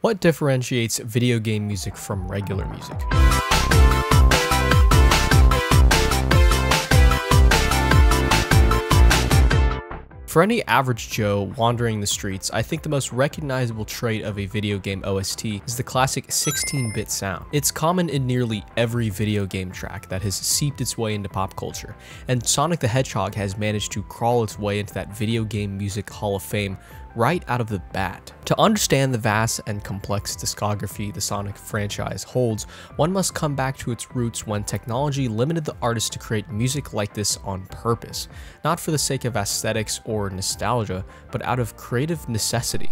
What differentiates video game music from regular music? For any average Joe wandering the streets, I think the most recognizable trait of a video game OST is the classic 16-bit sound. It's common in nearly every video game track that has seeped its way into pop culture, and Sonic the Hedgehog has managed to crawl its way into that video game music hall of fame right out of the bat. To understand the vast and complex discography the Sonic franchise holds, one must come back to its roots when technology limited the artist to create music like this on purpose, not for the sake of aesthetics or nostalgia, but out of creative necessity.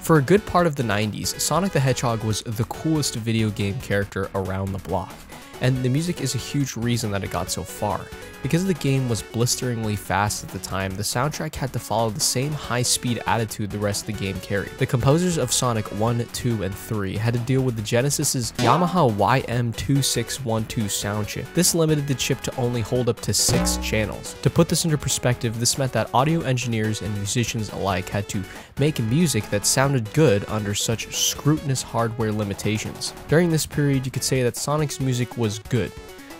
For a good part of the 90s, Sonic the Hedgehog was the coolest video game character around the block, and the music is a huge reason that it got so far. Because the game was blisteringly fast at the time, the soundtrack had to follow the same high-speed attitude the rest of the game carried. The composers of Sonic 1, 2, and 3 had to deal with the Genesis's Yamaha YM2612 sound chip. This limited the chip to only hold up to 6 channels. To put this into perspective, this meant that audio engineers and musicians alike had to make music that sounded good under such scrutinous hardware limitations. During this period, you could say that Sonic's music was good.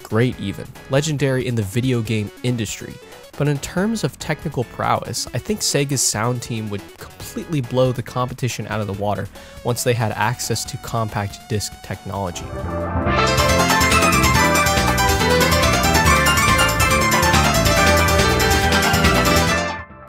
Great even, legendary in the video game industry, but in terms of technical prowess, I think Sega's sound team would completely blow the competition out of the water once they had access to compact disc technology.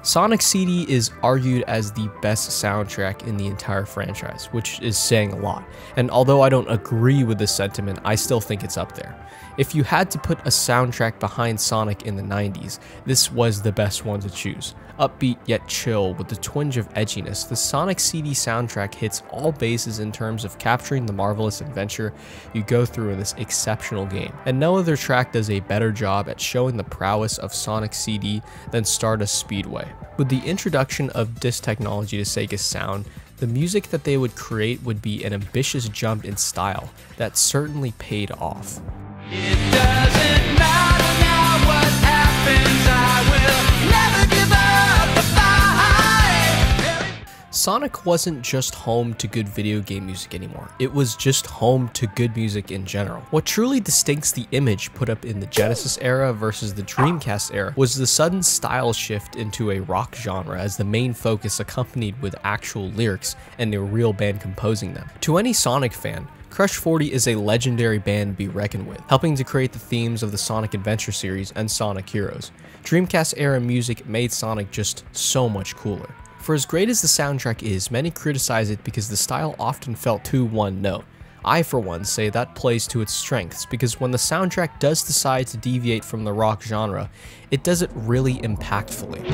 Sonic CD is argued as the best soundtrack in the entire franchise, which is saying a lot, and although I don't agree with this sentiment, I still think it's up there. If you had to put a soundtrack behind Sonic in the 90s, this was the best one to choose. Upbeat yet chill with the twinge of edginess, the Sonic CD soundtrack hits all bases in terms of capturing the marvelous adventure you go through in this exceptional game, and no other track does a better job at showing the prowess of Sonic CD than Stardust Speedway. With the introduction of disc technology to Sega's sound, the music that they would create would be an ambitious jump in style that certainly paid off. It doesn't matter now what happens, I will never give up the fight. Sonic wasn't just home to good video game music anymore, it was just home to good music in general. What truly distincts the image put up in the Genesis era versus the Dreamcast era was the sudden style shift into a rock genre as the main focus, accompanied with actual lyrics and a real band composing them. To any Sonic fan, Crush 40 is a legendary band to be reckoned with, helping to create the themes of the Sonic Adventure series and Sonic Heroes. Dreamcast era music made Sonic just so much cooler. For as great as the soundtrack is, many criticize it because the style often felt too one-note. I, for one, say that plays to its strengths, because when the soundtrack does decide to deviate from the rock genre, it does it really impactfully.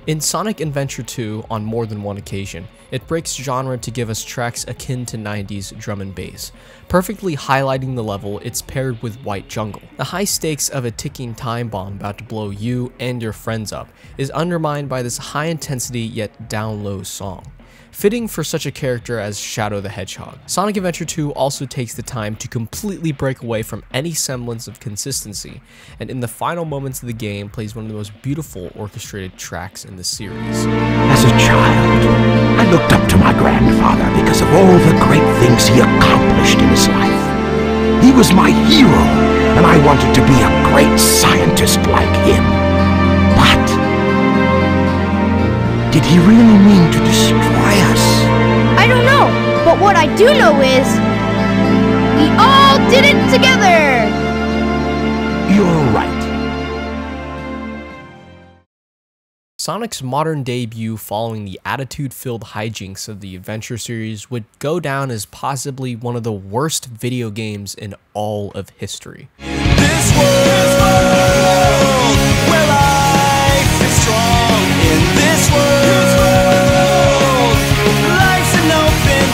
In Sonic Adventure 2, on more than one occasion, it breaks genre to give us tracks akin to 90s drum and bass. Perfectly highlighting the level, it's paired with White Jungle. The high stakes of a ticking time bomb about to blow you and your friends up is undermined by this high intensity yet down low song, fitting for such a character as Shadow the Hedgehog. Sonic Adventure 2 also takes the time to completely break away from any semblance of consistency, and in the final moments of the game plays one of the most beautiful orchestrated tracks in the series. As a child, I looked up to my grandfather because of all the great things he accomplished in his life. He was my hero, and I wanted to be a great scientist like him. But did he really mean to destroy us? I don't know, but what I do know is we all did it together! You're right. Sonic's modern debut following the attitude-filled hijinks of the Adventure series would go down as possibly one of the worst video games in all of history. This world where life is strong. In this world, life's an open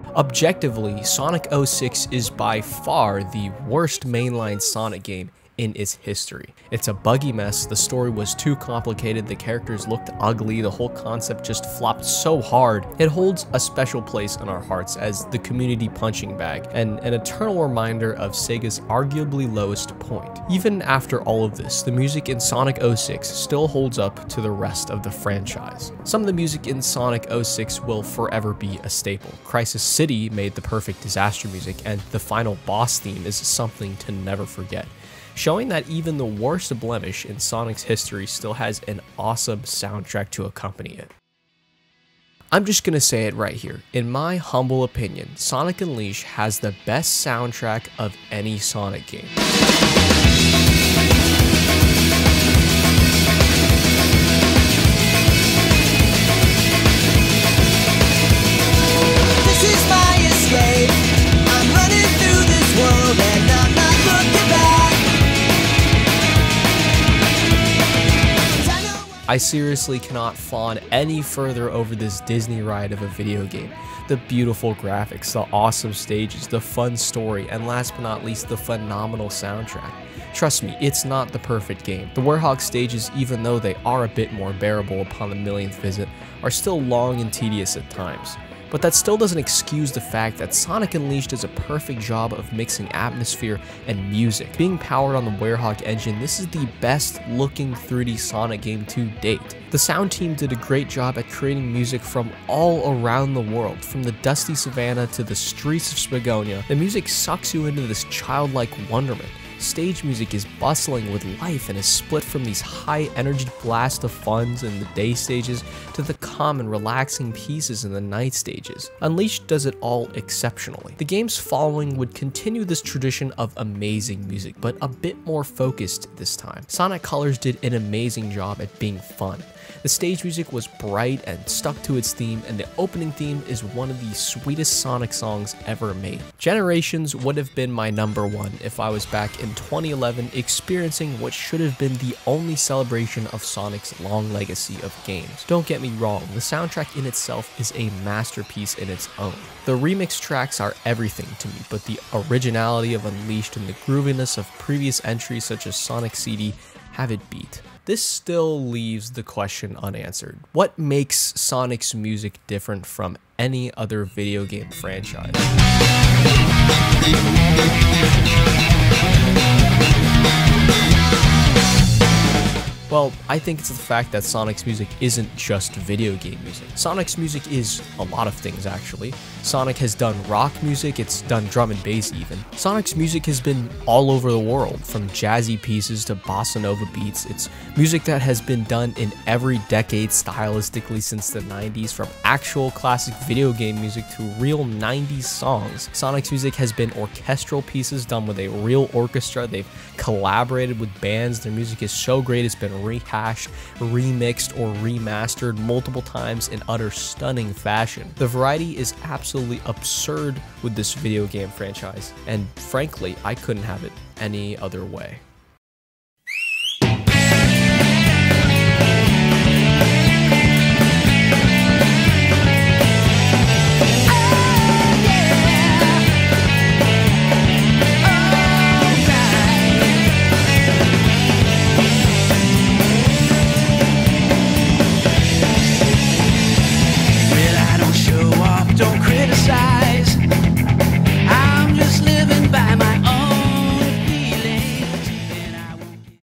book. Objectively, Sonic 06 is by far the worst mainline Sonic game in its history. It's a buggy mess, the story was too complicated, the characters looked ugly, the whole concept just flopped so hard. It holds a special place in our hearts as the community punching bag, and an eternal reminder of Sega's arguably lowest point. Even after all of this, the music in Sonic 06 still holds up to the rest of the franchise. Some of the music in Sonic 06 will forever be a staple. Crisis City made the perfect disaster music, and the final boss theme is something to never forget, showing that even the worst blemish in Sonic's history still has an awesome soundtrack to accompany it. I'm just gonna say it right here. In my humble opinion, Sonic Unleashed has the best soundtrack of any Sonic game. This is my escape. I'm running through this world and I'm not looking back. I seriously cannot fawn any further over this Disney ride of a video game. The beautiful graphics, the awesome stages, the fun story, and last but not least, the phenomenal soundtrack. Trust me, it's not the perfect game. The Werehog stages, even though they are a bit more bearable upon the millionth visit, are still long and tedious at times. But that still doesn't excuse the fact that Sonic Unleashed does a perfect job of mixing atmosphere and music. Being powered on the Werehog engine, this is the best looking 3D Sonic game to date. The sound team did a great job at creating music from all around the world, from the dusty savannah to the streets of Spagonia. The music sucks you into this childlike wonderment. Stage music is bustling with life and is split from these high energy blast of funs in the day stages to the calm and relaxing pieces in the night stages. Unleashed does it all exceptionally. The game's following would continue this tradition of amazing music, but a bit more focused this time. Sonic Colors did an amazing job at being fun. The stage music was bright and stuck to its theme, and the opening theme is one of the sweetest Sonic songs ever made. Generations would have been my #1 if I was back in 2011 experiencing what should have been the only celebration of Sonic's long legacy of games. Don't get me wrong, the soundtrack in itself is a masterpiece in its own. The remix tracks are everything to me, but the originality of Unleashed and the grooviness of previous entries such as Sonic CD have it beat. This still leaves the question unanswered. What makes Sonic's music different from any other video game franchise? Well, I think it's the fact that Sonic's music isn't just video game music. Sonic's music is a lot of things, actually. Sonic has done rock music, it's done drum and bass even. Sonic's music has been all over the world, from jazzy pieces to bossa nova beats. It's music that has been done in every decade stylistically since the 90s, from actual classic video game music to real 90s songs. Sonic's music has been orchestral pieces done with a real orchestra. They've collaborated with bands. Their music is so great it's been rehashed, remixed, or remastered multiple times in utter stunning fashion. The variety is absolutely absurd with this video game franchise, and frankly, I couldn't have it any other way.